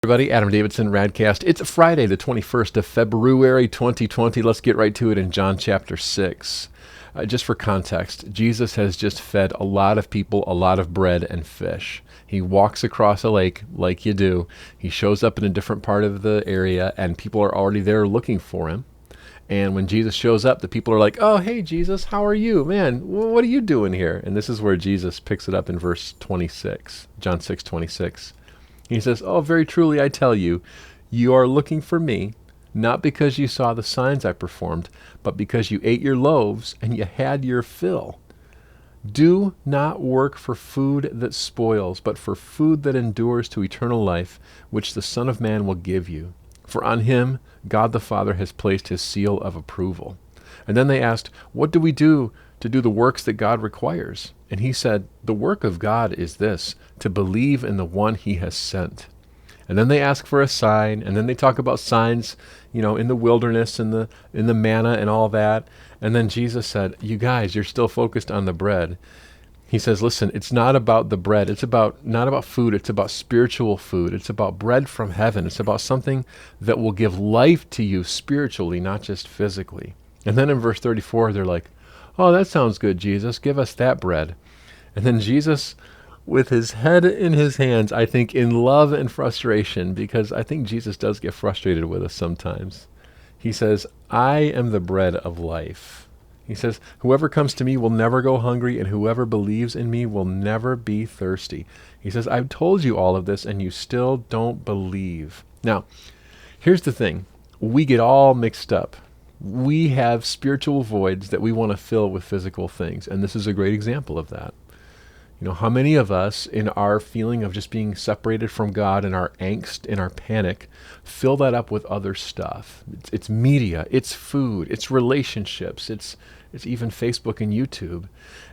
Everybody, Adam Davidson, RadCast. It's Friday, the 21st of February, 2020. Let's get right to it in John chapter 6. Just for context, Jesus has just fed a lot of people a lot of bread and fish. He walks across a lake like you do. He shows up in a different part of the area, and people are already there looking for him. And when Jesus shows up, the people are like, "Oh, hey, Jesus, how are you? Man, what are you doing here?" And this is where Jesus picks it up in verse 26, John 6:26. He says, "Oh, very truly I tell you, you are looking for me, not because you saw the signs I performed, but because you ate your loaves and you had your fill. Do not work for food that spoils, but for food that endures to eternal life, which the Son of Man will give you. For on him God the Father has placed his seal of approval." And then they asked, "What do we do to do the works that God requires?" And he said, "The work of God is this, to believe in the one he has sent." And then they ask for a sign, and then they talk about signs, in the wilderness and in the manna and all that. And then Jesus said, "You guys, you're still focused on the bread." He says, "Listen, it's not about the bread. It's not about food. It's about spiritual food. It's about bread from heaven. It's about something that will give life to you spiritually, not just physically." And then in verse 34, they're like, "Oh, that sounds good, Jesus. Give us that bread." And then Jesus, with his head in his hands, I think in love and frustration, because I think Jesus does get frustrated with us sometimes, he says, "I am the bread of life." He says, "Whoever comes to me will never go hungry, and whoever believes in me will never be thirsty." He says, "I've told you all of this, and you still don't believe." Now, here's the thing. We get all mixed up. We have spiritual voids that we want to fill with physical things, and this is a great example of that. How many of us, in our feeling of just being separated from God, in our angst, in our panic, fill that up with other stuff? It's media, it's food, it's relationships, it's even Facebook and YouTube.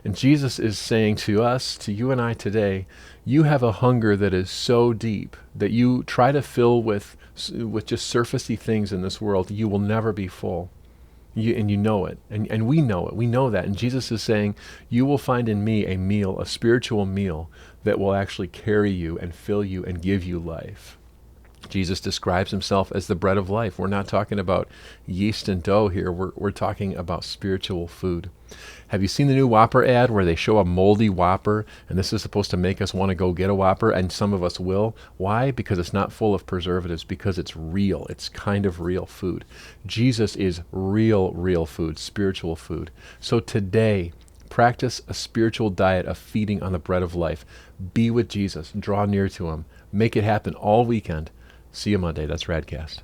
And Jesus is saying to us, to you and I today, you have a hunger that is so deep that you try to fill with just surfacey things in this world. You will never be full. And you know it, and we know it. We know that. And Jesus is saying, you will find in me a meal, a spiritual meal, that will actually carry you and fill you and give you life. Jesus describes himself as the bread of life. We're not talking about yeast and dough here. We're talking about spiritual food. Have you seen the new Whopper ad where they show a moldy Whopper, and this is supposed to make us want to go get a Whopper, and some of us will? Why? Because it's not full of preservatives, because it's real. It's kind of real food. Jesus is real food, spiritual food. So today, practice a spiritual diet of feeding on the bread of life. Be with Jesus. Draw near to him. Make it happen all weekend. See you Monday. That's RadCast.